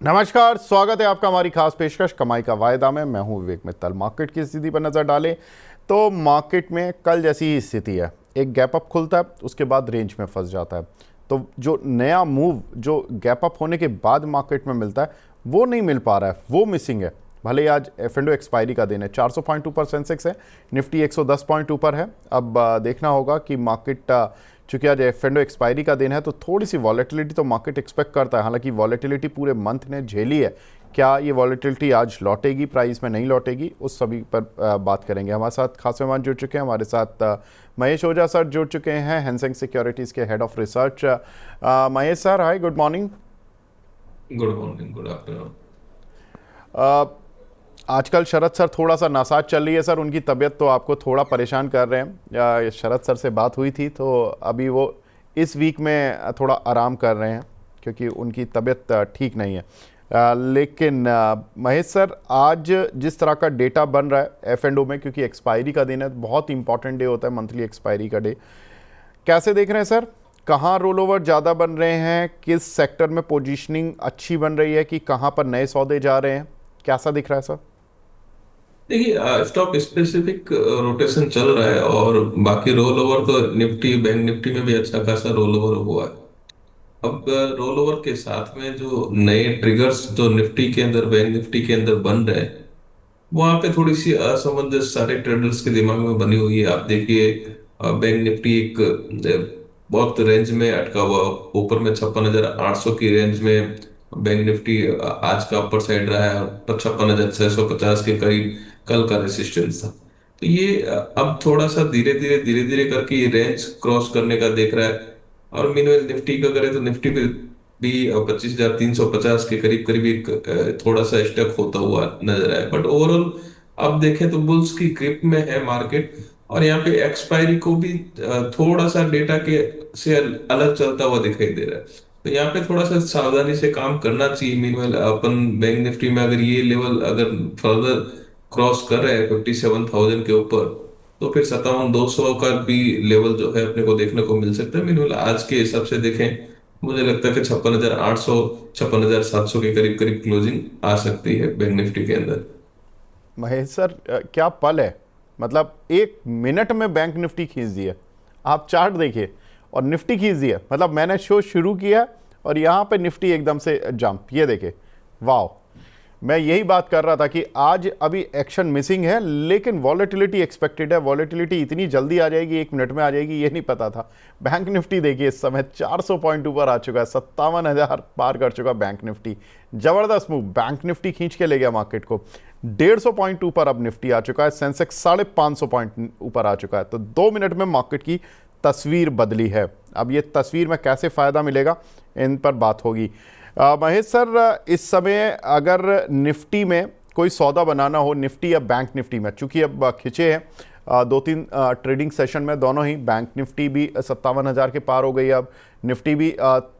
नमस्कार, स्वागत है आपका हमारी खास पेशकश कमाई का वायदा में। मैं हूं विवेक मित्तल। मार्केट की स्थिति पर नज़र डालें तो मार्केट में कल जैसी ही स्थिति है। एक गैप अप खुलता है, उसके बाद रेंज में फंस जाता है। तो जो नया मूव जो गैप अप होने के बाद मार्केट में मिलता है वो नहीं मिल पा रहा है, वो मिसिंग है। भले ही आज एफ&ओ एक्सपायरी का दिन है, 400 पॉइंट ऊपर सेंसेक्स है, निफ्टी 110 पॉइंट ऊपर है। अब देखना होगा कि मार्केट, चूंकि आज एफ&ओ एक्सपायरी का दिन है तो थोड़ी सी वॉलेटिलिटी तो मार्केट एक्सपेक्ट करता है। हालांकि वॉलेटिलिटी पूरे मंथ ने झेली है, क्या ये वॉलेटिलिटी आज लौटेगी, प्राइस में नहीं लौटेगी, उस सभी पर बात करेंगे। हमारे साथ खास मेहमान जुड़ चुके हैं। हमारे साथ महेश ओझा सर जुड़ चुके हैं, हैंसेंग सिक्योरिटीज़ के head of research. Mahesh sir, hi, good morning. Good morning, good afternoon. आजकल शरद सर थोड़ा सा नासाज चल रही है सर, उनकी तबीयत तो आपको थोड़ा परेशान कर रहे हैं। शरद सर से बात हुई थी तो अभी वो इस वीक में थोड़ा आराम कर रहे हैं क्योंकि उनकी तबीयत ठीक नहीं है। लेकिन महेश सर, आज जिस तरह का डेटा बन रहा है एफ&ओ में, क्योंकि एक्सपायरी का दिन है, बहुत इंपॉर्टेंट डे होता है मंथली एक्सपायरी का डे, कैसे देख रहे हैं सर? कहाँ रोल ओवर ज़्यादा बन रहे हैं, किस सेक्टर में पोजीशनिंग अच्छी बन रही है, कि कहाँ पर नए सौदे जा रहे हैं, कैसा दिख रहा है सर? देखिए, स्टॉक स्पेसिफिक रोटेशन चल रहा है और बाकी रोल ओवर तो निफ्टी बैंक निफ्टी में भी अच्छा खासा रोल ओवर हुआ है। अब रोल ओवर के साथ में जो नए ट्रिगर्स जो निफ्टी के अंदर बैंक निफ्टी के अंदर बन रहे हैं, वहां पे थोड़ी सी असमंजस सारे ट्रेडर्स के दिमाग में बनी हुई है। आप देखिए, बैंक निफ्टी एक बहुत रेंज में अटका हुआ, ऊपर में 56,800 की रेंज में बैंक निफ्टी आज का अपर साइड रहा है, 56,650 के करीब कल का रेसिस्टेंस था। तो ये अब थोड़ा सा धीरे धीरे करके ये रेंज क्रॉस करने का देख रहा है। और मीनवेल निफ्टी का करें तो निफ्टी भी 25,350 के करीब करीब एक थोड़ा सा स्टक होता हुआ नजर आया। बट ओवरऑल अब देखें तो बुल्स की ग्रिप में है मार्केट। और यहाँ पे एक्सपायरी को भी थोड़ा सा डेटा के से अलग चलता हुआ दिखाई दे रहा है। तो यहाँ पे थोड़ा सा सावधानी से काम करना चाहिए। मीनवाइल अपन बैंक निफ्टी में अगर ये लेवल अगर फर्दर क्रॉस कर रहे हैं 57,000 के ऊपर, तो फिर 57,200 का भी लेवल जो है अपने को देखने को मिल सकता है। मीनवाइल आज के हिसाब से देखें, मुझे लगता है कि 56,800 56,700 के करीब करीब क्लोजिंग आ सकती है बैंक निफ्टी के अंदर। महेश सर, क्या पल है! मतलब एक मिनट में बैंक निफ्टी खींच दिया। आप चार्ट देखिए और निफ्टी खींच दिया। मतलब मैंने शो शुरू किया और यहाँ पे निफ्टी एकदम से जंप, ये देखिए, वाह! मैं यही बात कर रहा था कि आज अभी एक्शन मिसिंग है, लेकिन वॉलेटिलिटी एक्सपेक्टेड है। वॉलेटिलिटी इतनी जल्दी आ जाएगी, एक मिनट में आ जाएगी, ये नहीं पता था। बैंक निफ्टी देखिए, इस समय 400 पॉइंट ऊपर आ चुका है, 57,000 पार कर चुका बैंक निफ्टी। जबरदस्त मूव, बैंक निफ्टी खींच के ले गया मार्केट को। 150 पॉइंट ऊपर अब निफ्टी आ चुका है, सेंसेक्स 550 पॉइंट ऊपर आ चुका है। तो 2 मिनट में मार्केट की तस्वीर बदली है। अब ये तस्वीर में कैसे फ़ायदा मिलेगा, इन पर बात होगी। महेश सर, इस समय अगर निफ्टी में कोई सौदा बनाना हो, निफ्टी या बैंक निफ्टी में, चूंकि अब खिंचे हैं 2-3 ट्रेडिंग सेशन में, दोनों ही, बैंक निफ्टी भी 57,000 के पार हो गई, अब निफ्टी भी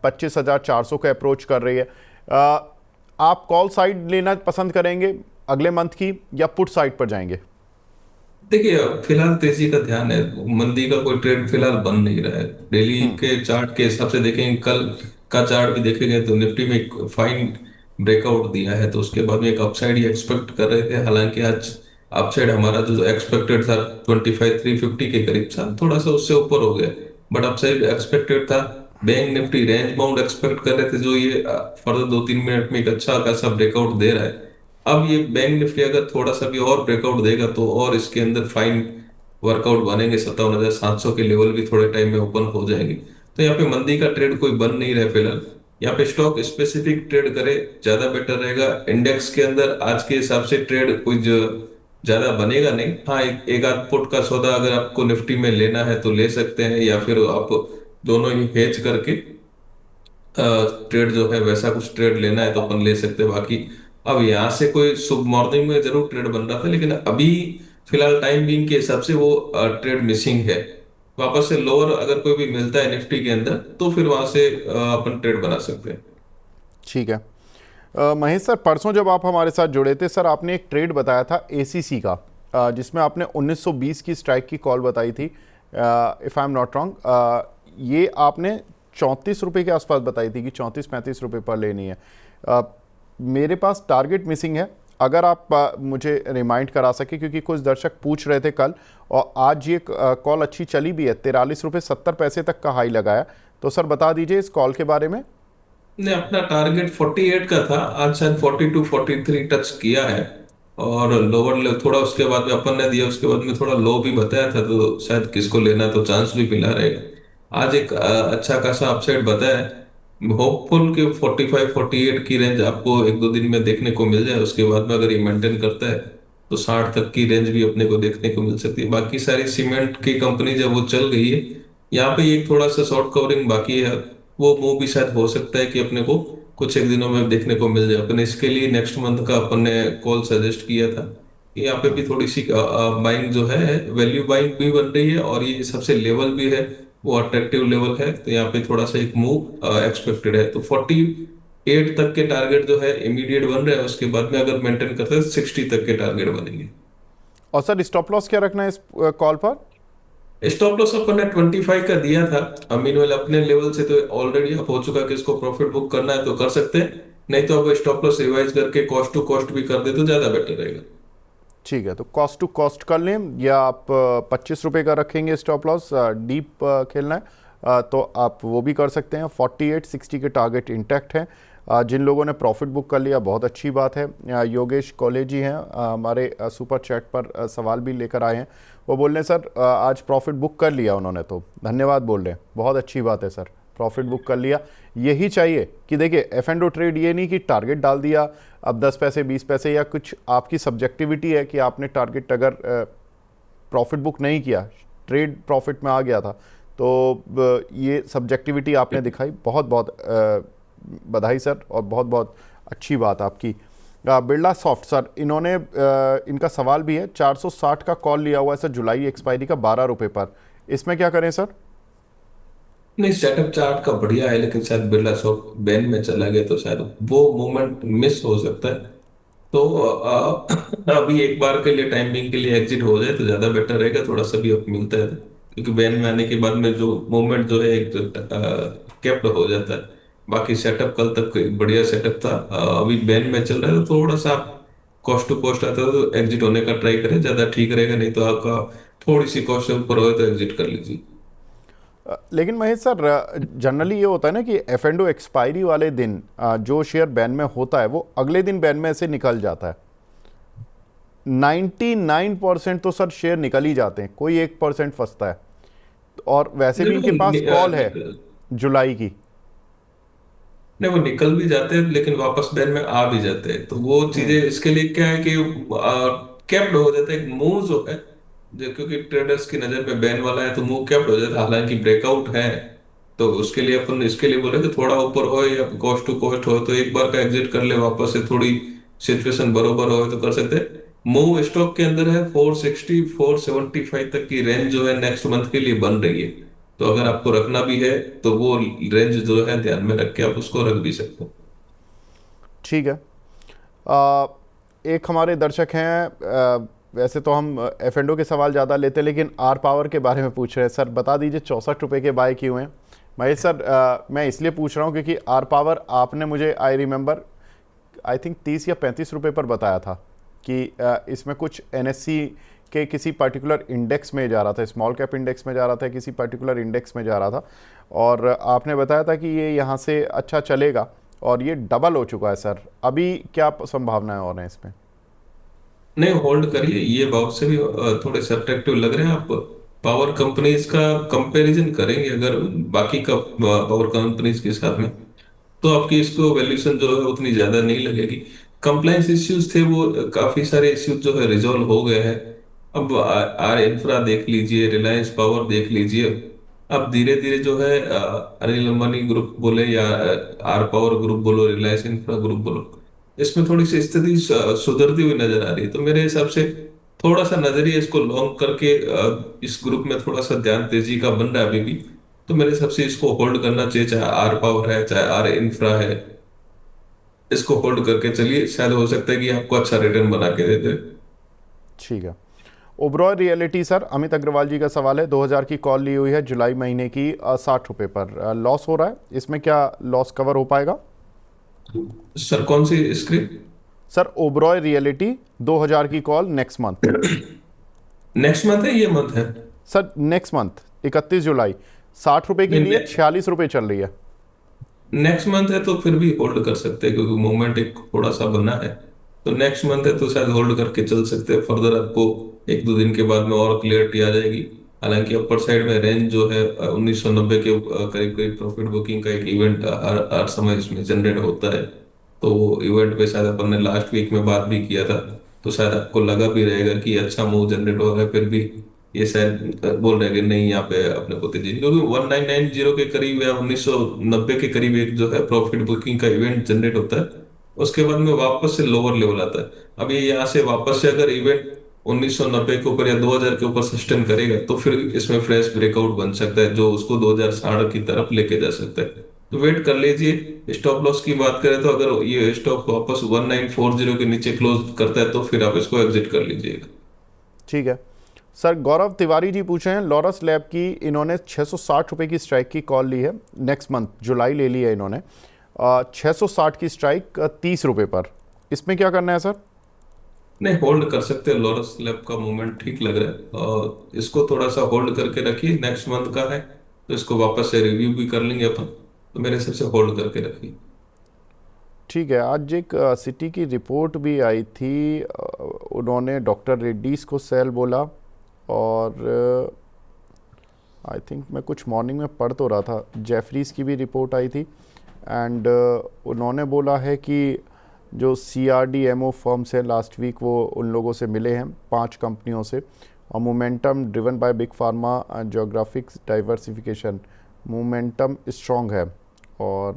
25,400 को अप्रोच कर रही है। आप कॉल साइड लेना पसंद करेंगे अगले मंथ की, या पुट साइड पर जाएंगे? देखिए, अब फिलहाल तेजी का ध्यान है। मंदी का कोई ट्रेंड फिलहाल बन नहीं रहा है। डेली हम्म। के चार्ट के हिसाब से देखेंगे, कल का चार्ट भी देखेंगे तो निफ्टी में एक फाइन ब्रेकआउट दिया है, तो उसके बाद में एक अपसाइड ही एक्सपेक्ट कर रहे थे। हालांकि आज अपसाइड हमारा जो एक्सपेक्टेड था 25,350 के करीब था, थोड़ा सा उससे ऊपर हो गया। बट अपसाइड एक्सपेक्टेड था। Bank Nifty range bound expect कर रहे थे, जो ये फर्दर 2-3 मिनट में एक अच्छा खासा ब्रेकआउट दे रहा है। अब ये बैंक निफ्टी अगर थोड़ा सा भी और ब्रेकआउट देगा तो और इसके अंदर फाइन वर्कआउट बनेंगे, 57,700 के लेवल भी थोड़े टाइम में ओपन हो जाएंगे। तो यहाँ पे मंदी का ट्रेड कोई बन नहीं रहा है फिलहाल। यहाँ पे स्टॉक स्पेसिफिक ट्रेड करे ज्यादा बेटर रहेगा। इंडेक्स के अंदर आज के हिसाब से ट्रेड कोई जो ज्यादा बनेगा नहीं। हाँ, एक आध पुट का सौदा अगर आपको निफ्टी में लेना है तो ले सकते हैं, या फिर आप दोनों ही हेज करके ट्रेड जो है वैसा कुछ ट्रेड लेना है तो अपन ले सकते हैं। बाकी अब यहाँ से कोई सुबह मॉर्निंग में जरूर ट्रेड बन रहा था, लेकिन अभी फिलहाल टाइम बीइंग के हिसाब से वो ट्रेड मिसिंग है। वापस से लोअर अगर कोई भी मिलता है निफ्टी के अंदर तो फिर वहां से अपन ट्रेड बना सकते हैं। ठीक है। महेश सर, परसों जब आप हमारे साथ जुड़े थे सर, आपने एक ट्रेड बताया था एसीसी का, जिसमें आपने 1920 की स्ट्राइक की कॉल बताई थी, if I am not wrong. ये आपने 34 रुपये के आसपास बताई थी कि 34-35 रुपये पर लेनी है। मेरे पास टारगेट मिसिंग है, अगर आप मुझे रिमाइंड करा सके, क्योंकि कुछ दर्शक पूछ रहे थे कल, और आज ये कॉल अच्छी चली भी है, 43 रुपये 70 पैसे तक का हाई लगाया। तो सर बता दीजिए इस कॉल के बारे में। ने अपना टारगेट 48 का था, आज शायद 42 43 टच किया है। और लोअर थोड़ा उसके बाद में अपन ने दिया, उसके बाद में थोड़ा लो भी बताया था, तो शायद किसको लेना तो चांस भी मिला रहेगा। आज एक अच्छा खासा अपसाइड बताया है। होपफुल कि 45 48 की रेंज आपको एक दो दिन में देखने को मिल जाए। उसके बाद में अगर ये मेंटेन करता है तो 60 तक की रेंज भी अपने को देखने को मिल सकती है। बाकी सारी सीमेंट की कंपनी जब वो चल गई है, यहाँ पे एक थोड़ा सा शॉर्ट कवरिंग बाकी है। वो मूव भी शायद हो सकता है कि अपने को कुछ एक दिनों में देखने को मिल जाए। अपने इसके लिए नेक्स्ट मंथ का अपन ने कॉल सजेस्ट किया था कि यहाँ पे भी थोड़ी सी बाइंग जो है, वैल्यू बाइंग भी बन रही है, और ये सबसे लेवल भी है वो अट्रैक्टिव लेवल है। तो यहाँ पे थोड़ा सा एक मूव एक्सपेक्टेड है। तो 48 तक के टारगेट जो है इमीडिएट बन रहे हैं। उसके बाद में अगर मेंटेन करते हैं 60 तक के टारगेट बनेंगे। और सर स्टॉप लॉस क्या रखना है इस कॉल पर? स्टॉप लॉस अपन ने 25 का दिया था। अमीन वाले अपने लेवल से तो ऑलरेडी अब हो चुका कि इसको प्रॉफिट बुक करना है तो कर सकते हैं, नहीं तो अब स्टॉप लॉस रिवाइज करके कॉस्ट टू कॉस्ट भी कर दे तो ज्यादा बेटर रहेगा। ठीक है, तो कॉस्ट टू कॉस्ट कर लें, या आप 25 रुपये का रखेंगे स्टॉप लॉस, डीप खेलना है तो आप वो भी कर सकते हैं। 48-60 के टारगेट इंटैक्ट हैं। जिन लोगों ने प्रॉफिट बुक कर लिया बहुत अच्छी बात है। योगेश कॉलेजी हैं हमारे, सुपर चैट पर सवाल भी लेकर आए हैं। वो बोल रहे हैं सर आज प्रॉफिट बुक कर लिया उन्होंने, तो धन्यवाद बोल रहे हैं, बहुत अच्छी बात है सर, प्रॉफिट बुक कर लिया। यही चाहिए कि देखिए एफ एंड ओ ट्रेड ये नहीं कि टारगेट डाल दिया अब 10 पैसे 20 पैसे, या कुछ आपकी सब्जेक्टिविटी है कि आपने टारगेट अगर प्रॉफिट बुक नहीं किया, ट्रेड प्रॉफिट में आ गया था, तो ये सब्जेक्टिविटी आपने दिखाई, बहुत बहुत बधाई सर, और बहुत बहुत अच्छी बात आपकी। बिरला सॉफ्ट सर, इन्होंने इनका सवाल भी है, 460 का कॉल लिया हुआ है सर जुलाई एक्सपायरी का 12 रुपये पर, इसमें क्या करें सर? नहीं, सेटअप चार्ट का बढ़िया है, लेकिन शायद बिरला सॉफ्ट बैन में चला गया तो शायद वो मोमेंट मिस हो सकता है। तो अभी एक बार के लिए टाइमिंग के लिए एग्जिट हो जाए तो ज्यादा बेटर रहेगा। थोड़ा सा भी अप मिलता है क्योंकि बैन में आने के बाद में जो मूवमेंट जो है एक केप्ट हो जाता है। बाकी सेटअप कल तक एक बढ़िया सेटअप था। अभी बैन में चल रहा है तो थोड़ा सा कॉस्ट टू कॉस्ट आता है तो एग्जिट होने का ट्राई करें, ज्यादा ठीक रहेगा। नहीं तो आपका थोड़ी सी कॉस्ट से ऊपर हो तो एग्जिट कर लीजिए। लेकिन महेश सर जनरली ये होता है ना कि एफ एंड ओ एक्सपायरी वाले दिन जो शेयर बैन में होता है वो अगले दिन बैन में से निकल जाता है। 99% तो सर शेयर निकल ही जाते हैं, कोई 1% फंसता है। और वैसे भी इनके पास कॉल है जुलाई की। नहीं, वो निकल भी जाते हैं लेकिन वापस बैन में आ भी जाते हैं। तो वो चीजें इसके लिए क्या है कि कैप्ड हो जाता है एक मूव जो है, जो क्योंकि ट्रेडर्स की नजर में बैन वाला है तो मूव कैप्ड हो जाता है। हालांकि ब्रेकआउट है तो उसके लिए अपन इसके लिए बोले कि थोड़ा ऊपर हो या कॉस्ट टू कॉस्ट हो तो एक बार का एग्जिट कर ले, वापस से थोड़ी सिचुएशन बरोबर हो तो कर सकते हैं। मूव स्टॉक के अंदर है 460 475 तक की रेंज जो है नेक्स्ट मंथ के लिए बन रही है। तो अगर आपको रखना भी है तो वो रेंज जो है ध्यान में रख के आप उसको रख भी सकते हो। ठीक है। आ, एक हमारे दर्शक हैं, वैसे तो हम एफ एंड ओ के सवाल ज़्यादा लेते हैं, लेकिन आर पावर के बारे में पूछ रहे हैं। सर बता दीजिए 64 रुपये के बाय क्यों हैं? महेश सर मैं इसलिए पूछ रहा हूँ क्योंकि आर पावर आपने मुझे आई रिमेंबर आई थिंक 30 या 35 रुपये पर बताया था कि इसमें कुछ एनएससी के किसी पर्टिकुलर इंडेक्स में जा रहा था, स्मॉल कैप इंडेक्स में जा रहा था, किसी पर्टिकुलर इंडेक्स में जा रहा था, और आपने बताया था कि ये यहाँ से अच्छा चलेगा, और ये डबल हो चुका है सर। अभी क्या संभावनाएं और हैं इसमें? नहीं, होल्ड करिए। ये भाव से भी थोड़े से अट्रैक्टिव लग रहे हैं। आप पावर कंपनीज का कंपैरिजन करेंगे अगर बाकी का पावर कंपनीज के साथ में, तो आपकी इसको वैल्यूएशन जो है उतनी ज्यादा नहीं लगेगी। कंप्लायंस इश्यूज थे वो काफी सारे इश्यूज जो है रिजॉल्व हो गए हैं। अब आर इंफ्रा देख लीजिए, रिलायंस पावर देख लीजिए। अब धीरे धीरे जो है अनिल अंबानी ग्रुप बोले या आर पावर ग्रुप बोलो, रिलायंस इंफ्रा ग्रुप बोलो, इसमें थोड़ी सी स्थिति सुधरती हुई नजर आ रही है। तो मेरे हिसाब से थोड़ा सा नजरिया इसको लॉन्ग करके इस ग्रुप में थोड़ा सा ध्यान तेजी का बन रहा है अभी भी। तो मेरे हिसाब से इसको होल्ड करना चाहिए, चाहे आर पावर है चाहे आर इंफ्रा है। इसको होल्ड करके चलिए, शायद हो सकता है कि आपको अच्छा रिटर्न बना के दे दे। ठीक है। Overall reality sir, Amit Agarwal ji का सवाल है, 2000 की कॉल ली हुई है जुलाई महीने की 60 रुपये पर, लॉस हो रहा है, इसमें क्या लॉस कवर हो पाएगा? सर कौन सी स्क्रिप्ट? सर ओबरॉय रियलिटी, 2,000 की call next month. Next month है, ये मंथ है? सर नेक्स्ट मंथ 31 जुलाई, 60 रुपए की ली है, नहीं, 46 रुपए चल रही है। नेक्स्ट मंथ है तो फिर भी होल्ड कर सकते हैं, क्योंकि मूवमेंट एक थोड़ा सा बना है। तो नेक्स्ट मंथ है तो शायद होल्ड करके चल सकते हैं। फर्दर आपको एक दो दिन के बाद में और क्लियरिटी आ जाएगी। हालांकि अपर साइड में रेंज जो है 1990 के करीब करीब प्रॉफिट बुकिंग का एक इवेंट हर हर समय इसमें जनरेट होता है। तो वो इवेंट पे शायद अपन ने लास्ट वीक में बात भी किया था। तो शायद आपको लगा भी रहेगा कि अच्छा मूव जनरेट हो रहा है, फिर भी ये शायद बोल रहे हैं कि नहीं, यहाँ पे अपने को तेजी नहीं, क्योंकि 1990 के करीब या 1990 के करीब एक जो है प्रॉफिट बुकिंग का इवेंट जनरेट होता है। उसके बाद में वापस से लोअर लेवल आता है। अब ये यहाँ से वापस से अगर इवेंट 1990 के ऊपर या 2000 के ऊपर सस्टेन करेगा तो फिर इसमें फ्रेश ब्रेकआउट बन सकता है, जो उसको 2060 की तरफ लेके जा सकता है। तो वेट कर लीजिए। स्टॉप लॉस की बात करें तो अगर ये स्टॉक वापस 1940 के नीचे क्लोज करता है तो फिर आप इसको एग्जिट कर लीजिएगा। ठीक है। सर गौरव तिवारी जी पूछे हैं, लॉरस लैब की इन्होंने 660 रुपए की स्ट्राइक की कॉल ली है, नेक्स्ट मंथ जुलाई ले ली है इन्होंने। 660 की स्ट्राइक 30 रुपए पर, इसमें क्या करना है सर? नहीं, होल्ड कर सकते हैं। लॉरस लैब का मूवमेंट ठीक लग रहा है और इसको थोड़ा सा होल्ड करके रखिए। नेक्स्ट मंथ का है तो इसको वापस से रिव्यू भी कर लेंगे अपन। तो मेरे हिसाब से होल्ड करके रखिए। ठीक है। आज एक सिटी की रिपोर्ट भी आई थी, उन्होंने डॉक्टर रेड्डीज को सेल बोला, और आई थिंक मैं कुछ मॉर्निंग में पढ़ तो रहा था, जेफरीज की भी रिपोर्ट आई थी, एंड उन्होंने बोला है कि जो CRDMO फर्म्स हैं लास्ट वीक वो उन लोगों से मिले हैं, 5 कंपनियों से, और momentum driven by big pharma and geographics diversification, momentum strong है। और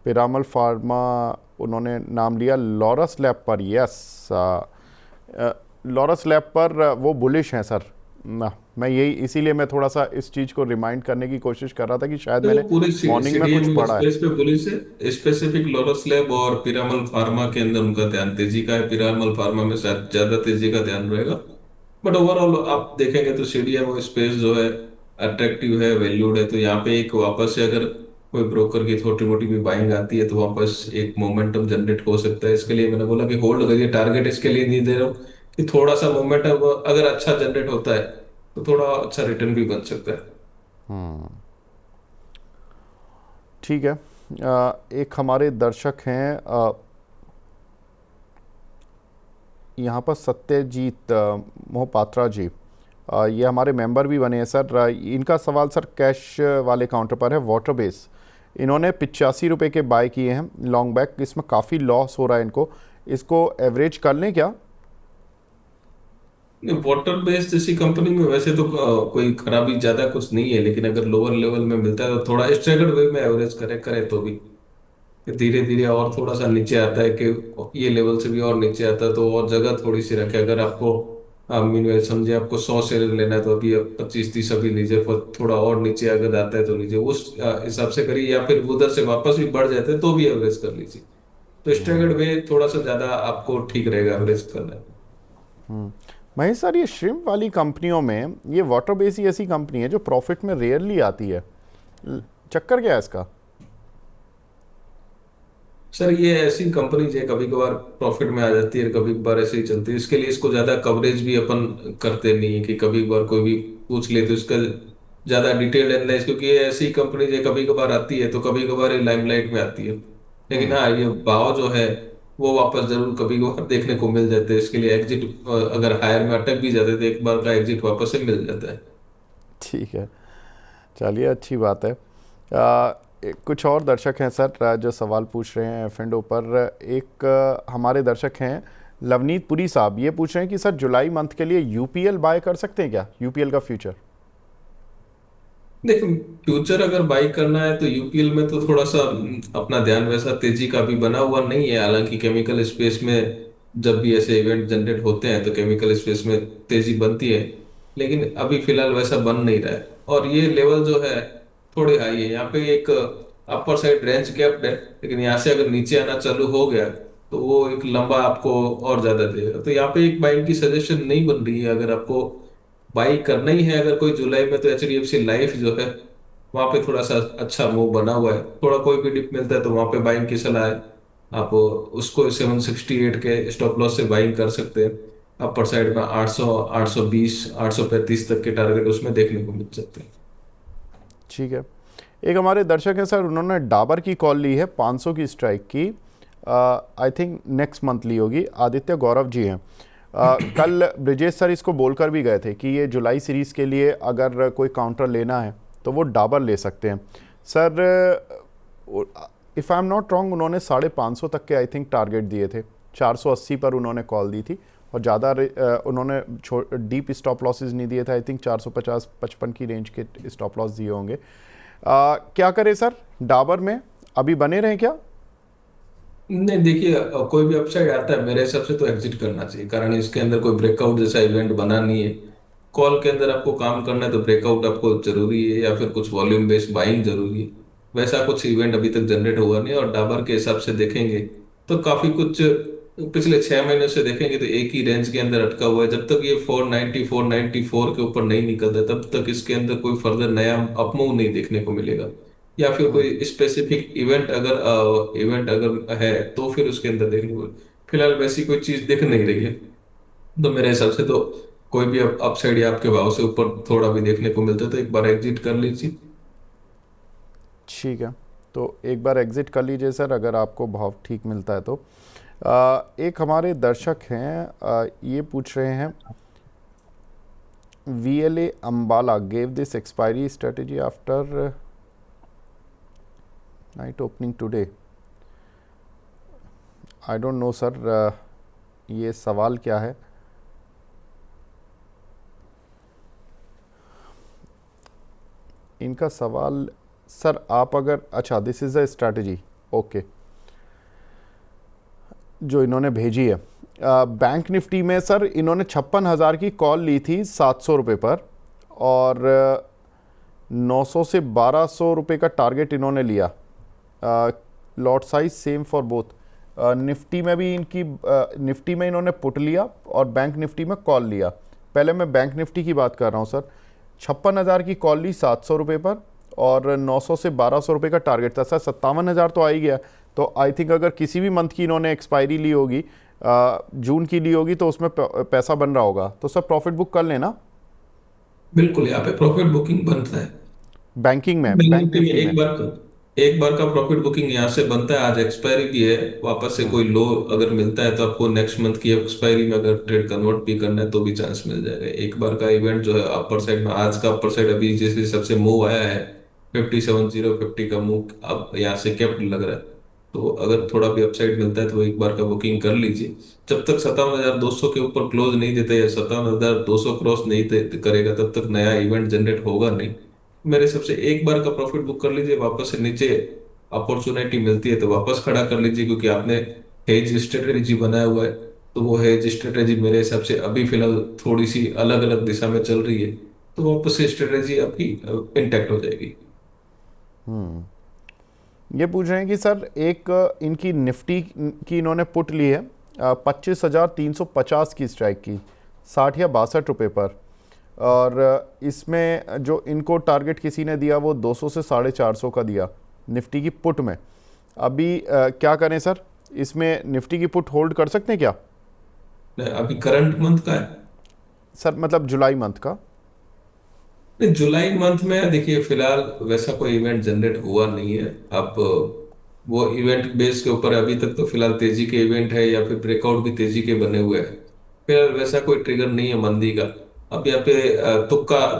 पिरामल फार्मा उन्होंने नाम लिया। लॉरस लैब पर, यस, लॉरस लैब पर वो बुलिश हैं सर ना। मैं यही, इसीलिए मैं थोड़ा सा इस चीज़ को रिमाइंड करने की कोशिश कर रहा था कि शायद तो वो मैंने पूरे मॉर्निंग में कुछ सीडीएमओ पढ़ा है। स्पेस पे बोली से स्पेसिफिक लॉरस लैब और पिरामल फार्मा के अंदर उनका ध्यान तेजी का है। पिरामल फार्मा में शायद ज्यादा तेजी का ध्यान रहेगा। बट ओवरऑल आप देखेंगे तो सीडीएमओ स्पेस जो है अट्रैक्टिव है, वैल्यूड है। तो यहाँ पे एक वापस से अगर कोई ब्रोकर की छोटी मोटी भी बाइंग आती है तो वापस एक मोमेंटम जनरेट हो सकता है। इसके लिए मैंने बोला कि होल्ड करिए। टारगेट इसके लिए नहीं दे रहा हूँ कि थोड़ा सा मोमेंटम अगर अच्छा जनरेट होता है तो थोड़ा अच्छा रिटर्न भी बन सकता है। ठीक है। एक हमारे दर्शक हैं यहाँ पर, सत्यजीत मोहपात्रा जी, ये हमारे मेंबर भी बने हैं सर। इनका सवाल सर कैश वाले काउंटर पर है, वाटर बेस। इन्होंने 85 रुपये के बाय किए हैं लॉन्ग बैक, इसमें काफ़ी लॉस हो रहा है इनको, इसको एवरेज कर लें क्या? नहीं, वाटर बेस्ड जैसी कंपनी में वैसे तो कोई खराबी ज्यादा कुछ नहीं है, लेकिन अगर लोअर लेवल में मिलता है तो थोड़ा स्ट्रेगर्ड वे में एवरेज करे करे तो भी धीरे धीरे और थोड़ा सा नीचे आता है कि ये लेवल से भी और नीचे आता है तो और जगह थोड़ी सी रखे। अगर आपको मीनवेल समझे आपको 100 शेयर लेना है तो अभी आप 25-30 अभी लीजिए, पर थोड़ा और नीचे अगर आता है तो लीजिए, उस हिसाब से करिए। या फिर उधर से वापस भी बढ़ जाते हैं तो भी एवरेज कर लीजिए। तो स्ट्रेगर्ड वे थोड़ा सा ज्यादा आपको ठीक रहेगा एवरेज करना। महेश सर, ये श्रिम्प वाली कंपनियों में ये वाटर बेस ही ऐसी कंपनी है जो प्रॉफिट में रेयरली आती है, चक्कर क्या है इसका? सर ये ऐसी कंपनी है कभी कभार प्रॉफिट में आ जाती है, कभी कभार ऐसे ही चलती है। इसके लिए इसको ज्यादा कवरेज भी अपन करते नहीं है कि कभी कभार कोई भी पूछ ले तो इसका ज्यादा डिटेल्ड एनालाइज, क्योंकि ये ऐसी कंपनी है कभी कभार आती है तो कभी कभार ये लाइमलाइट में आती है। लेकिन हाँ, ये भाव जो है वो वापस जरूर कभी कभार देखने को मिल जाते हैं। इसके लिए एग्जिट अगर हायर में अटक भी जाते तो एक बार का एग्जिट वापस से मिल जाता है। ठीक है, चलिए, अच्छी बात है। कुछ और दर्शक हैं सर जो सवाल पूछ रहे हैं एफ पर। एक हमारे दर्शक हैं लवनीत पुरी साहब, ये पूछ रहे हैं कि सर जुलाई मंथ के लिए यूपीएल बाय कर सकते हैं क्या, यूपीएल का फ्यूचर? देखो, फ्यूचर अगर बाई करना है तो यूपीएल में तो थोड़ा सा अपना ध्यान वैसा तेजी का भी बना हुआ नहीं है। हालांकि केमिकल स्पेस में जब भी ऐसे इवेंट जनरेट होते हैं तो केमिकल स्पेस में तेजी बनती है। लेकिन अभी फिलहाल वैसा बन नहीं रहा है और ये लेवल जो है थोड़े हाई है। यहाँ पे एक अपर साइड रेंज गैप है, लेकिन यहाँ से अगर नीचे आना चालू हो गया तो वो एक लंबा आपको और ज्यादा देगा। तो यहाँ पे एक बाइंग की सजेशन नहीं बन रही है। अगर आपको बाई करना ही है अगर कोई जुलाई में, तो एचडीएफसी लाइफ जो है वहां पे थोड़ा सा अच्छा मूव बना हुआ है, थोड़ा कोई भी डिप मिलता है तो वहां पे बाइंग की सलाह है। आप उसको 768 के स्टॉप लॉस से बाइंग कर सकते हैं। अपर साइड में 800, 820, 835 तक के टारगेट उसमें देखने को मिल सकते हैं। ठीक है। एक हमारे दर्शक हैं सर, उन्होंने डाबर की कॉल ली है 500 की स्ट्राइक की, आई थिंक नेक्स्ट मंथ ली होगी। आदित्य गौरव जी हैं। कल ब्रिजेश सर इसको बोलकर भी गए थे कि ये जुलाई सीरीज़ के लिए अगर कोई काउंटर लेना है तो वो डाबर ले सकते हैं। Sir if I am not wrong, उन्होंने 550 तक के आई थिंक टारगेट दिए थे, 480 पर उन्होंने कॉल दी थी, और ज़्यादा उन्होंने डीप स्टॉप लॉसेस नहीं दिए थे। आई थिंक 450-55 की रेंज के स्टॉप लॉस दिए होंगे। क्या करें सर, डाबर में अभी बने रहें क्या? नहीं देखिए, कोई भी अपसाइड आता है मेरे हिसाब से तो एग्जिट करना चाहिए, कारण इसके अंदर कोई ब्रेकआउट जैसा इवेंट बना नहीं है। कॉल के अंदर आपको काम करना है तो ब्रेकआउट आपको जरूरी है, या फिर कुछ वॉल्यूम बेस्ड बाइंग जरूरी है। वैसा कुछ इवेंट अभी तक जनरेट हुआ नहीं, और डाबर के हिसाब से देखेंगे तो काफी कुछ पिछले 6 महीने से देखेंगे तो एक ही रेंज के अंदर अटका हुआ है। जब तक ये 490, 494 के ऊपर नहीं निकलता तब तक इसके अंदर कोई फर्दर नया अपमूव नहीं देखने को मिलेगा। या फिर कोई स्पेसिफिक इवेंट अगर है तो फिर उसके अंदर देखने को, फिलहाल वैसी कोई चीज दिख नहीं रही है। तो मेरे हिसाब से तो कोई भी अपसाइड या आपके भाव से ऊपर थोड़ा भी देखने को मिलता है तो एक बार एग्जिट कर लीजिए। ठीक है, तो एक बार एग्ज़िट कर लीजिए सर, अगर आपको भाव ठीक मिलता है तो। एक हमारे दर्शक हैं, ये पूछ रहे हैं, VLA Ambala gave this expiry strategy after night opening today. I don't know sir, ये सवाल क्या है? इनका सवाल सर, आप अगर, अच्छा this is a strategy, okay, जो इन्होंने भेजी है। बैंक निफ्टी में सर इन्होंने 56,000 की कॉल ली थी 700 रुपये पर, और 900 से 1200 रुपये का टारगेट इन्होंने लिया। Lot size same for both. Nifty में भी इनकी, निफ्टी में इन्होंने पुट लिया और बैंक निफ्टी में कॉल लिया। पहले मैं बैंक निफ्टी की बात कर रहा हूँ सर। 56,000 की कॉल ली 700 रुपये पर, और 900 से 1200 रुपये का टारगेट था सर। 57,000 तो आ ही गया। तो आई थिंक अगर किसी भी मंथ की इन्होंने एक्सपायरी ली होगी, जून की ली होगी, तो उसमें पैसा बन रहा होगा, तो सर प्रॉफिट बुक कर लेना। बिल्कुल, यहाँ पे प्रॉफिट बुकिंग बनता है। बैंकिंग में, बैंक बैंक निफ्टी में निफ्टी में। एक बार का प्रॉफिट बुकिंग यहाँ से बनता है। आज एक्सपायरी भी है, वापस से कोई लो अगर मिलता है तो आपको नेक्स्ट मंथ की एक्सपायरी में अगर ट्रेड कन्वर्ट भी करना है तो भी चांस मिल जाएगा। एक बार का इवेंट जो है अपर साइड में, आज का अपर साइड अभी जिस हिसाब से मूव आया है 57,050 का मूव अब यहाँ से कैप्ड लग रहा है। तो अगर थोड़ा भी अपसाइड मिलता है तो एक बार का बुकिंग कर लीजिए। जब तक 57,200 के ऊपर क्लोज नहीं देता या 57,200 क्रॉस नहीं करेगा तब तक नया इवेंट जनरेट होगा नहीं। मेरे हिसाब से एक बार का प्रॉफिट बुक कर लीजिए, वापस से नीचे अपॉर्चुनिटी मिलती है तो वापस खड़ा कर लीजिए, क्योंकि आपने हेज स्ट्रेटेजी बनाया हुआ है। तो वो हेज स्ट्रेटेजी मेरे हिसाब से अभी फिलहाल थोड़ी सी अलग अलग दिशा में चल रही है, तो वापस से स्ट्रेटेजी आपकी इंटैक्ट हो जाएगी। ये पूछ रहे हैं कि सर एक इनकी निफ्टी की इन्होंने पुट ली है 25,350 की स्ट्राइक की, 60 या 62 रुपये पर, और इसमें जो इनको टारगेट किसी ने दिया वो 200 से 450 का दिया निफ्टी की पुट में। अभी क्या करें सर, इसमें निफ्टी की पुट होल्ड कर सकते हैं क्या? अभी करंट मंथ का है। सर मतलब जुलाई मंथ का। नहीं, जुलाई मंथ में देखिए फिलहाल वैसा कोई इवेंट जनरेट हुआ नहीं है। आप वो इवेंट बेस के ऊपर अभी तक तो फिलहाल तेजी के इवेंट है या फिर ब्रेकआउट भी तेजी के बने हुए हैं। फिलहाल वैसा कोई ट्रिगर नहीं है मंदी का। अब यहाँ पे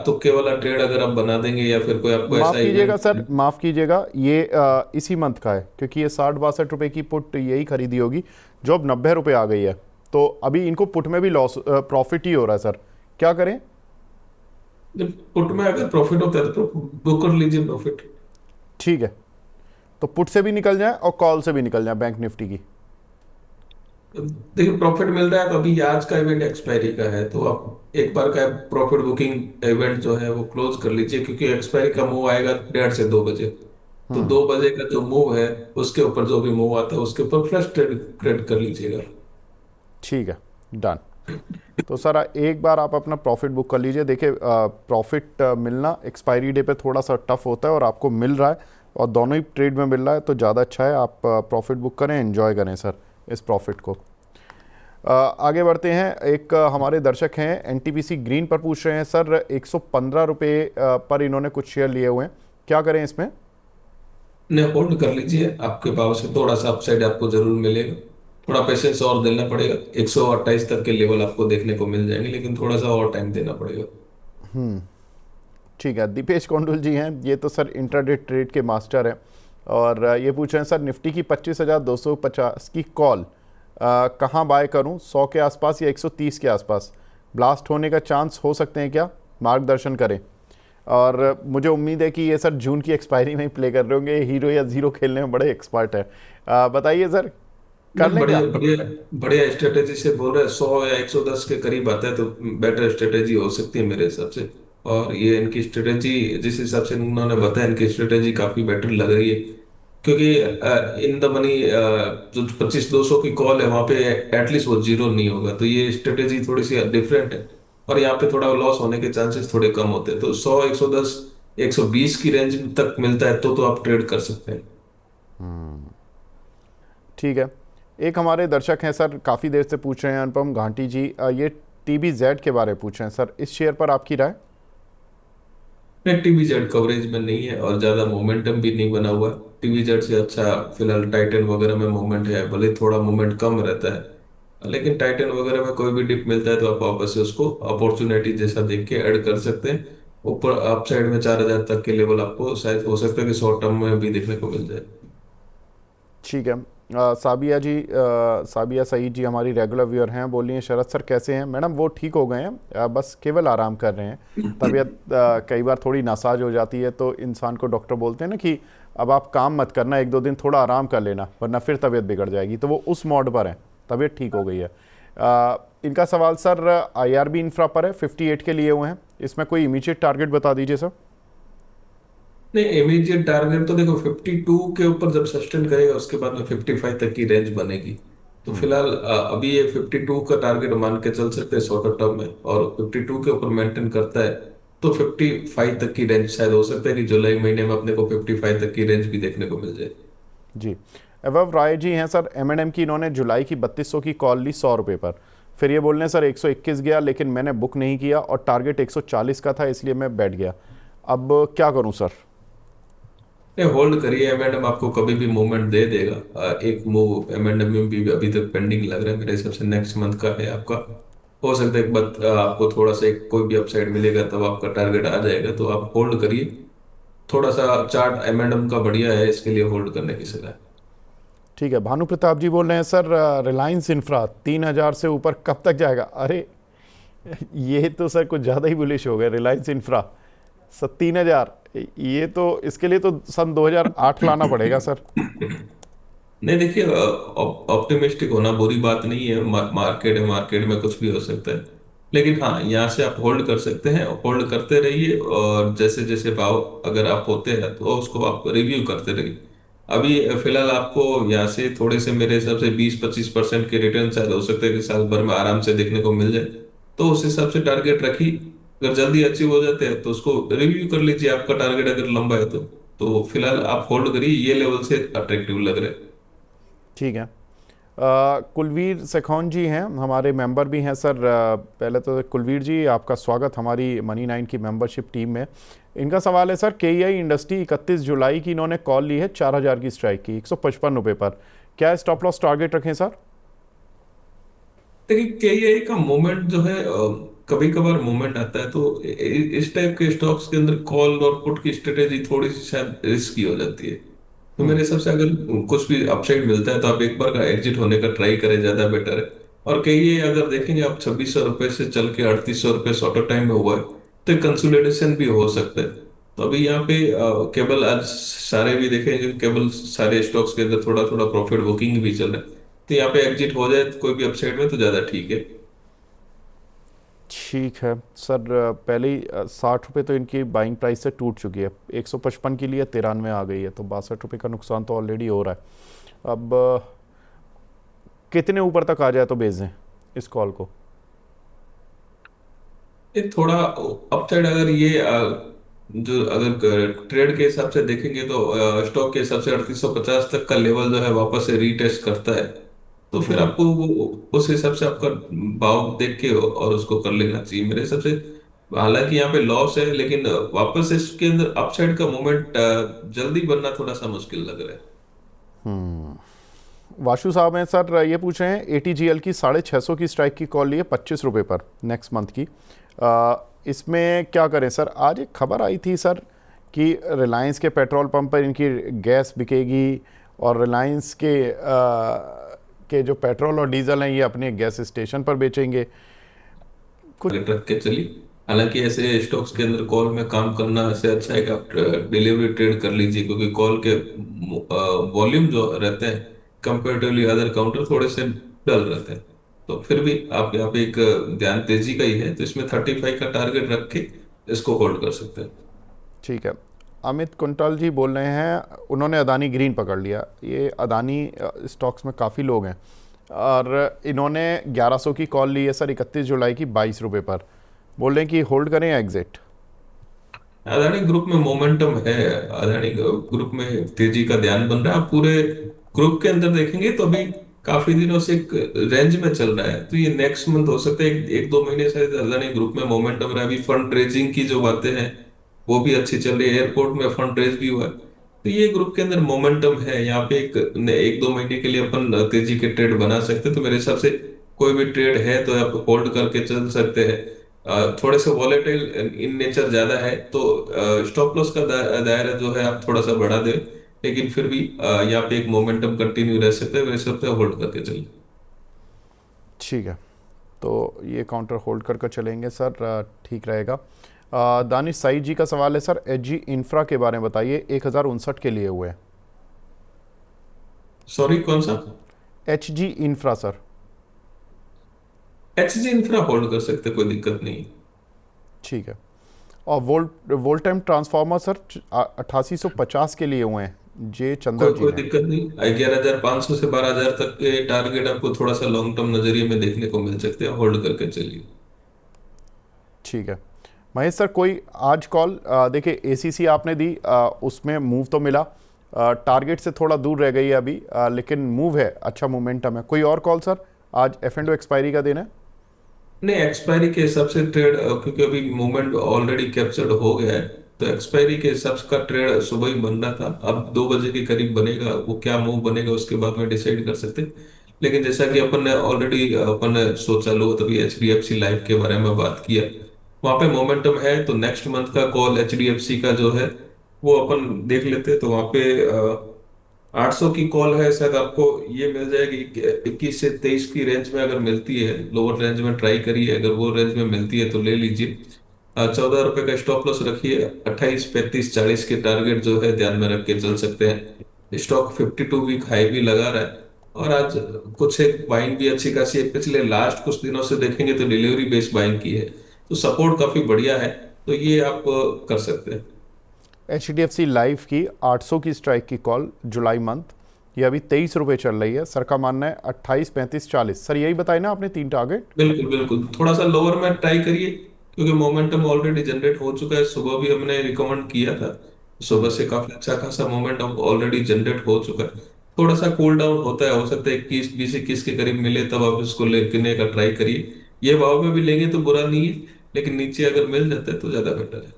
तुक्के वाला ट्रेड अगर आप बना देंगे या फिर कोई आपको ऐसा माफ़ कीजिएगा इवेंट। सर, माफ़ कीजिएगा, ये इसी मंथ का है, क्योंकि ये 60-62 रुपये की पुट यही खरीदी होगी जो अब 90 रुपये आ गई है। तो अभी इनको पुट में भी लॉस, प्रॉफिट ही हो रहा है सर, क्या करें? पुट में अगर प्रॉफिट होता है तो बुक कर लीजिए प्रॉफिट। ठीक है, तो पुट से भी निकल जाए और कॉल से भी निकल जाए बैंक निफ्टी की। देखिए प्रॉफिट मिल रहा है तो अभी आज का इवेंट एक्सपायरी का है तो आप एक बार का प्रॉफिट बुकिंग इवेंट जो है वो क्लोज कर लीजिए, क्योंकि एक्सपायरी का मूव आएगा 1:30 से 2 बजे। तो 2 बजे का जो मूव है उसके ऊपर जो भी मूव आता है उसके ऊपर फ्रेश ट्रेड क्रिएट कर लीजिएगा। ठीक है, डन। तो सर एक बार आप अपना प्रॉफिट बुक कर लीजिए। देखिए प्रॉफिट मिलना एक्सपायरी डे पे थोड़ा सा टफ होता है, और आपको मिल रहा है और दोनों ही ट्रेड में मिल रहा है तो ज़्यादा अच्छा है। आप प्रॉफिट बुक करें, एंजॉय करें सर इस प्रॉफिट को। आगे बढ़ते हैं। एक हमारे दर्शक हैं एनटीपीसी ग्रीन पर पूछ रहे हैं सर, 115 रुपये पर इन्होंने कुछ शेयर लिए हुए हैं, क्या करें इसमें? ने होल्ड कर लीजिए, आपके भाव से थोड़ा सा अपसाइड आपको जरूर मिलेगा। थोड़ा पेशेंस और देना पड़ेगा, 128 तक के लेवल आपको देखने को मिल जाएंगे, लेकिन थोड़ा सा और टाइम देना पड़ेगा। ठीक है। दीपेश कोंडुल जी हैं, ये तो सर इंट्राडे ट्रेड के मास्टर हैं, और ये पूछ रहे हैं सर निफ्टी की 25,250 की कॉल कहाँ बाय करूँ, 100 के आसपास या 130 के आसपास? ब्लास्ट होने का चांस हो सकते हैं क्या, मार्गदर्शन करें। और मुझे उम्मीद है कि ये सर जून की एक्सपायरी में ही प्ले कर रहे होंगे, हीरो या ज़ीरो खेलने में बड़े एक्सपर्ट है। बताइए सर, कर नहीं, लें क्या? बढ़िया बढ़िया बढ़िया स्ट्रेटेजी से बोल रहे हैं। 100 या 110 के करीब आता है तो बेटर स्ट्रेटेजी हो सकती है मेरे हिसाब से। और ये इनकी स्ट्रेटेजी, जिस हिसाब से उन्होंने बताया, इनकी स्ट्रेटेजी काफी बेटर लग रही है। क्योंकि इन द मनी जो 25-200 की कॉल है, वहां पे एटलीस्ट वो जीरो नहीं होगा, तो ये स्ट्रेटेजी थोड़ी सी डिफरेंट है। और यहाँ पे थोड़ा लॉस होने के चांसेस थोड़े कम होते हैं। तो 100, 110, 120 की रेंज तक मिलता है तो आप ट्रेड कर सकते हैं। ठीक है। एक हमारे दर्शक हैं सर, काफ़ी देर से पूछ रहे हैं, अनुपम घाटी जी, ये TBZ के बारे में पूछ रहे हैं सर, इस शेयर पर आपकी राय? नहीं, टीवीजेड कवरेज में नहीं है और ज्यादा मोमेंटम भी नहीं बना हुआ है। टीवीजेड से अच्छा फिलहाल टाइटन वगैरह में मूवमेंट है, भले थोड़ा मूवमेंट कम रहता है, लेकिन टाइटन वगैरह में कोई भी डिप मिलता है तो आप वापस से उसको अपॉर्चुनिटी जैसा देख के ऐड कर सकते हैं। ऊपर अपसाइड में 4000 तक के लेवल आपको शायद हो सकता है कि शॉर्ट टर्म में भी देखने को मिल जाए। ठीक है। साबिया जी, साबिया सईद जी हमारी रेगुलर व्यूअर हैं, बोल रही हैं शरद सर कैसे हैं? मैडम वो ठीक हो गए हैं, बस केवल आराम कर रहे हैं। तबीयत कई बार थोड़ी नासाज हो जाती है तो इंसान को डॉक्टर बोलते हैं ना कि अब आप काम मत करना, 1-2 दिन थोड़ा आराम कर लेना वरना फिर तबीयत बिगड़ जाएगी, तो वो उस मोड पर है, तबीयत ठीक हो गई है। इनका सवाल सर IRB इंफ्रा पर है, 58 के लिए हुए हैं, इसमें कोई इमीडिएट टारगेट बता दीजिए सर। नहीं, इमीडिएट टारगेट तो देखो 52 के ऊपर जब सस्टेन करेगा उसके बाद में 55 तक की रेंज बनेगी। तो फिलहाल अभी ये 52 का टारगेट मान के चल सकते हैं शॉर्टर टर्म में, और 52 के ऊपर मेंटेन करता है तो 55 तक की रेंज शायद हो सकता है कि जुलाई महीने में अपने को 55 तक की रेंज भी देखने को मिल जाए। जी। अवैव राय जी हैं सर, M&M की इन्होंने जुलाई की 3200 की कॉल ली 100 रुपये पर, फिर ये बोल रहे हैं सर 121 गया लेकिन मैंने बुक नहीं किया और टारगेट 140 का था इसलिए मैं बैठ गया, अब क्या करूं सर? नहीं, होल्ड करिए, एम आपको कभी भी मूवमेंट दे देगा। एक मूव एम में भी अभी तक पेंडिंग लग रहा है मेरे हिसाब से, नेक्स्ट मंथ का है आपका। हो सकता है एक बात आपको थोड़ा सा एक कोई भी अपसाइड मिलेगा तब आपका टारगेट आ जाएगा, तो आप होल्ड करिए। थोड़ा सा चार्ट एम का बढ़िया है, इसके लिए होल्ड करने की सलाह है। ठीक है। भानु प्रताप जी बोल रहे हैं सर, रिलायंस इंफ्रा 3000 से ऊपर कब तक जाएगा? अरे ये तो सर कुछ ज़्यादा ही बुलिश हो गए, रिलायंस इंफ्रा सर 3000, ये तो इसके लिए तो सन 2008 लाना पड़ेगा सर। नहीं, देखिए, ऑप्टिमिस्टिक होना बुरी बात नहीं है। मार्केट है, मार्केट में कुछ भी हो सकता है। लेकिन हाँ, यहाँ से आप होल्ड कर सकते हैं, होल्ड करते रहिए, और जैसे जैसे भाव अगर आप होते हैं तो उसको आप रिव्यू करते रहिए। अभी फिलहाल आपको यहाँ से थोड़े से मेरे हिसाब से 20-25% के रिटर्न शायद हो सकता है कि साल भर में आराम से देखने को मिल जाए। तो उस हिसाब से टारगेट रखिए। अगर जल्दी अचीव हो जाते हैं तो उसको रिव्यू कर लीजिए, आपका टारगेट अगर लंबा है तो फिलहाल आप होल्ड करिए, ये लेवल से अट्रैक्टिव लग रहा है। ठीक है। कुलवीर सेखौन जी हैं, हमारे मेंबर भी हैं सर। पहले तो कुलवीर जी आपका स्वागत हमारी मनी 9 की मेंबरशिप टीम में। इनका सवाल है सर, KEI इंडस्ट्री 31 जुलाई की इन्होंने कॉल ली है 4000 की स्ट्राइक की 155 रुपये पर, क्या स्टॉप लॉस टारगेट रखें सर? देखिए, KEI का मूवमेंट जो है, कभी कभार मूवमेंट आता है तो इस टाइप के स्टॉक्स के अंदर कॉल और पुट की स्ट्रेटेजी थोड़ी सी शायद रिस्की हो जाती है। तो मेरे हिसाब से अगर कुछ भी अपसाइड मिलता है तो आप एक बार का एग्जिट होने का ट्राई करें, ज्यादा बेटर है। और KEI अगर देखेंगे आप, 2600 रुपये से चल के 3800 रुपये शॉर्टर टाइम में हुआ है, तो कंसोलिडेशन भी हो सकता है। तो अभी यहाँ पे केवल आज सारे भी देखेंगे, केवल सारे स्टॉक्स के अंदर थोड़ा थोड़ा प्रॉफिट बुकिंग भी चल रहा है। तो यहाँ पे एग्जिट हो जाए कोई भी अपसाइड में तो ज्यादा ठीक है। ठीक है सर। पहले ही 60 रुपये तो इनकी बाइंग प्राइस से टूट चुकी है, 155 के लिए 93 आ गई है, तो 62 रुपये का नुकसान तो ऑलरेडी हो रहा है। अब कितने ऊपर तक आ जाए तो बेच दें इस कॉल को? ये थोड़ा अपसाइड, अगर ये जो अगर ट्रेड के हिसाब से देखेंगे तो स्टॉक के हिसाब से 3850 तक का लेवल जो है वापस से रीटेस्ट करता है, तो फिर हम्म। आपको वो उस हिसाब से आपका भाव देख के और उसको कर लेना चाहिए मेरे हिसाब से। हालांकि यहाँ पे लॉस है, लेकिन वापस इसके अंदर अपसाइड का मोमेंट जल्दी बनना थोड़ा सा मुश्किल लग रहा है। वाशु साहब हैं सर, ये पूछ रहे हैं ATGL की 650 की स्ट्राइक की कॉल ली है 25 रुपये पर नेक्स्ट मंथ की। इसमें क्या करें सर? आज एक खबर आई थी सर कि रिलायंस के पेट्रोल पंप पर इनकी गैस बिकेगी, और रिलायंस के जो पेट्रोल और डीजल हैं ये अपने गैस स्टेशन पर बेचेंगे कुछ। टारगेट रख के चली। हालांकि ऐसे स्टॉक्स के अंदर कॉल में काम करना से अच्छा है कि आप डिलीवरी ट्रेड कर लीजिए, क्योंकि कॉल के वॉल्यूम जो रहते हैं कंपेरेटिवली अदर काउंटर थोड़े से डल रहते हैं। तो फिर भी आप यहाँ पे एक ध्यान तेजी का ही है, तो इसमें 35 का टारगेट रख के इसको होल्ड कर सकते हैं। ठीक है। अमित कुंटल जी बोल रहे हैं, उन्होंने अदानी ग्रीन पकड़ लिया। ये अदानी स्टॉक्स में काफ़ी लोग हैं, और इन्होंने 1100 की कॉल ली है सर 31 जुलाई की 22 रुपये पर। बोल रहे हैं कि होल्ड करें या एग्जिट? अदानी ग्रुप में मोमेंटम है। अदानी ग्रुप में तेजी का ध्यान बन रहा है। आप पूरे ग्रुप के अंदर देखेंगे तो अभी काफी दिनों से एक रेंज में चल रहा है, तो ये नेक्स्ट मंथ हो सकता है एक दो महीने से अदानी ग्रुप में मोमेंटम रहा है। अभी फंड रेजिंग की जो बातें हैं वो भी अच्छी चल रही है, एयरपोर्ट में फंड रेज भी हुआ है, तो ये ग्रुप के अंदर मोमेंटम है। यहाँ पे एक दो महीने के लिए अपन तेजी के ट्रेड बना सकते हैं, तो मेरे हिसाब से कोई भी ट्रेड है तो आप होल्ड करके चल सकते हैं। थोड़े से वॉलेटाइल इन नेचर ज्यादा है, तो स्टॉप लॉस का दायरा जो है आप थोड़ा सा बढ़ा दें, लेकिन फिर भी यहाँ पे एक मोमेंटम कंटिन्यू रह सकता है, वैसे पे होल्ड करके चलिए। ठीक है, तो ये काउंटर होल्ड कर चलेंगे सर, ठीक रहेगा। दानिश साइद जी का सवाल है सर, HG इंफ्रा के बारे में बताइए, 1059 के लिए हुए हैं। सॉरी, कौन सा? HG infra sir. HG infra hold कर सकते, कोई दिक्कत नहीं। ठीक है। और वोल्टेम ट्रांसफार्मर सर 8850 के लिए हुए हैं, जे चंद्र कोई जी कोई ने। दिक्कत नहीं। 11,500 से 12,000 तक के टारगेट आपको थोड़ा सा लॉन्ग टर्म नजरिए में देखने को मिल सकते हैं, होल्ड करके चलिए। ठीक है। महेश सर, कोई आज कॉल देखिए ACC आपने दी, उसमें मूव तो मिला, टारगेट से थोड़ा दूर रह गई है अभी, लेकिन मूव है, अच्छा मोमेंटम है। कोई और कॉल सर? आज F&O एक्सपायरी का दिन है। नहीं, एक्सपायरी के हिसाब से ट्रेड, क्योंकि अभी मूवमेंट ऑलरेडी कैप्चर्ड हो गया है, तो एक्सपायरी के हिसाब से का ट्रेड सुबह ही बन रहा था। अब 2 बजे के करीब बनेगा, वो क्या मूव बनेगा उसके बाद में डिसाइड कर सकते हैं। लेकिन जैसा कि अपन ने ऑलरेडी अपन ने सोचा लो, तभी HDFC लाइफ के बारे में बात किया, वहां पे मोमेंटम है, तो नेक्स्ट मंथ का कॉल HDFC का जो है वो अपन देख लेते हैं। तो वहां पे 800 की कॉल है, शायद आपको ये मिल जाएगी 21 से 23 की रेंज में। अगर मिलती है लोअर रेंज में ट्राई करिए, अगर वो रेंज में मिलती है तो ले लीजिए। 14 रुपए का स्टॉप लॉस रखिए। 28, 35, 40 के टारगेट जो है ध्यान में रख के चल सकते हैं। स्टॉक 52 वीक हाई भी लगा रहा है, और आज कुछ एक बाइंग भी अच्छी खासी है। पिछले लास्ट कुछ दिनों से देखेंगे तो डिलीवरी बेस्ड बाइंग की है, तो सपोर्ट काफी बढ़िया है, तो ये आप कर सकते हैं। HDFC लाइफ की 800 की स्ट्राइक की कॉल जुलाई मंथ, ये अभी 23 रुपये चल रही है। सर का मानना है 28, 35, 40। सर यही बताए ना आपने 3 टारगेट? बिल्कुल बिल्कुल, थोड़ा सा लोअर में ट्राई करिए, क्योंकि मोमेंटम ऑलरेडी जनरेट हो चुका है। सुबह भी हमने रिकमेंड किया था, सुबह से काफी अच्छा खासा मोमेंटम ऑलरेडी जनरेट हो चुका है। थोड़ा सा कूल डाउन होता है, हो सकता है 21, 20, 21 के करीब मिले, तब आप इसको लेने का ट्राई करिए। ये भाव में भी लेंगे तो बुरा नहीं है, लेकिन नीचे अगर मिल जाता है तो ज्यादा बेटर है।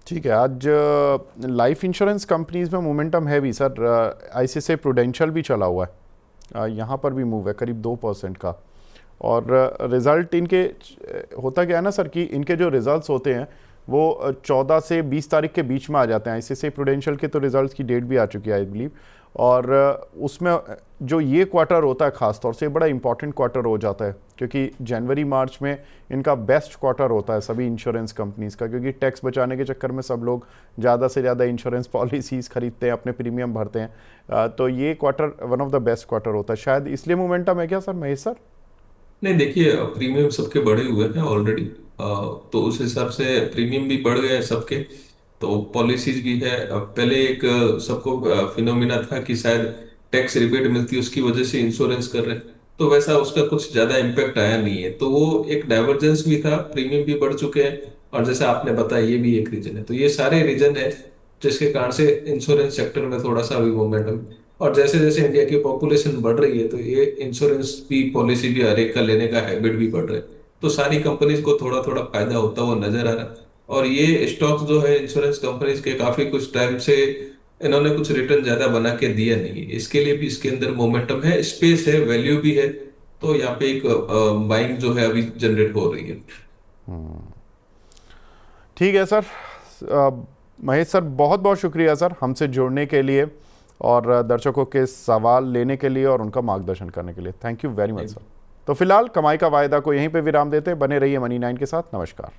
ठीक है। आज लाइफ इंश्योरेंस कंपनीज में मोमेंटम है भी सर, ICICI प्रूडेंशियल भी चला हुआ है, यहाँ पर भी मूव है करीब 2% का। और रिज़ल्ट इनके होता क्या है ना सर, कि इनके जो रिज़ल्ट्स होते हैं वो 14 से 20 तारीख के बीच में आ जाते हैं। ICICI प्रूडेंशियल के तो रिज़ल्ट्स की डेट भी आ चुकी है आई बिलीव। और उसमें जो ये क्वार्टर होता है ख़ास तौर से बड़ा इंपॉर्टेंट क्वार्टर हो जाता है, क्योंकि जनवरी मार्च में इनका बेस्ट क्वार्टर होता है सभी इंश्योरेंस कंपनीज़ का, क्योंकि टैक्स बचाने के चक्कर में सब लोग ज़्यादा से ज़्यादा इंश्योरेंस पॉलिसीज़ खरीदते हैं, अपने प्रीमियम भरते हैं। तो ये quarter one of the best quarter होता है, शायद इसलिए मोमेंटम है क्या सर, महेश सर? नहीं, देखिए प्रीमियम सबके बढ़े हुए हैं ऑलरेडी, तो उस हिसाब से प्रीमियम भी बढ़ गए हैं सबके, तो पॉलिसीज भी है। पहले एक सबको फिनोमिना था कि शायद टैक्स रिबेट मिलती है, उसकी वजह से इंश्योरेंस कर रहे हैं। तो वैसा उसका कुछ ज्यादा इम्पैक्ट आया नहीं है। तो वो एक डाइवर्जेंस भी था, प्रीमियम भी बढ़ चुके हैं, और जैसे आपने बताया ये भी एक रीजन है। तो ये सारे रीजन है जिसके कारण से इंश्योरेंस सेक्टर में थोड़ा सा अभी मोमेंटम। और जैसे जैसे इंडिया की पॉपुलेशन बढ़ रही है, तो ये इंश्योरेंस भी पॉलिसी भी हर एक का लेने का हैबिट भी बढ़ रहा है। तो सारी कंपनीज को थोड़ा थोड़ा फायदा होता हुआ नजर आ रहा है। और ये स्टॉक्स जो है इंश्योरेंस कंपनीज के, काफी कुछ टाइम से इन्होंने कुछ रिटर्न ज्यादा बना के दिया नहीं है। इसके लिए भी इसके अंदर मोमेंटम है, स्पेस है, वैल्यू भी है। तो यहाँ पे एक बाइंग जो है अभी जनरेट हो रही है। ठीक है सर। महेश सर, बहुत बहुत शुक्रिया सर हमसे जुड़ने के लिए और दर्शकों के सवाल लेने के लिए और उनका मार्गदर्शन करने के लिए। Thank you very much sir. तो फिलहाल कमाई का वायदा को यहीं पे विराम देते, बने रहिए मनी 9 के साथ। नमस्कार।